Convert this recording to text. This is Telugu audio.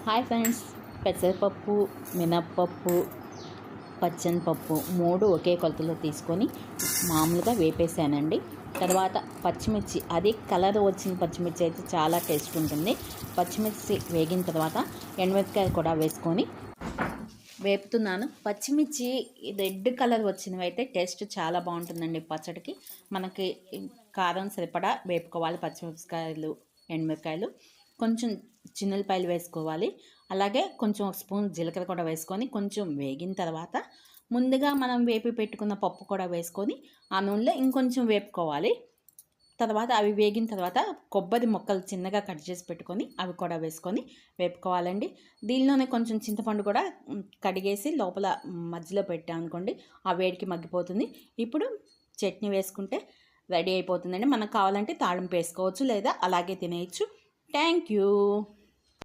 హాయ్ ఫ్రెండ్స్, పెసరపప్పు, మినప్పప్పు, పచ్చనిపప్పు 3 ఒకే కొలతలో తీసుకొని మామూలుగా వేపేసానండి. తర్వాత పచ్చిమిర్చి, అది కలర్ వచ్చిన పచ్చిమిర్చి అయితే చాలా టేస్ట్ ఉంటుంది. పచ్చిమిర్చి వేగిన తర్వాత ఎండుమిరపకాయలు కూడా వేసుకొని వేపుతున్నాను. పచ్చిమిర్చి రెడ్ కలర్ వచ్చినవి అయితే టేస్ట్ చాలా బాగుంటుందండి పచ్చడికి. మనకి కారం సరిపడా వేపుకోవాలి. పచ్చిమిరపకాయలు, ఎండుమిరపకాయలు, కొంచెం చిన్నులపాయలు వేసుకోవాలి. అలాగే కొంచెం ఒక స్పూన్ జీలకర్ర కూడా వేసుకొని కొంచెం వేగిన తర్వాత ముందుగా మనం వేపి పెట్టుకున్న పప్పు కూడా వేసుకొని ఆ నూనెలో ఇంకొంచెం వేపుకోవాలి. తర్వాత అవి వేగిన తర్వాత కొబ్బరి ముక్కలు చిన్నగా కట్ చేసి పెట్టుకొని అవి కూడా వేసుకొని వేపుకోవాలండి. దీనిలోనే కొంచెం చింతపండు కూడా కడిగేసి లోపల మధ్యలో పెట్టామనుకోండి, ఆ వేడికి మగ్గిపోతుంది. ఇప్పుడు చట్నీ వేసుకుంటే రెడీ అయిపోతుందండి. మనకు కావాలంటే తాళింపు వేసుకోవచ్చు, లేదా అలాగే తినేయచ్చు. Thank you.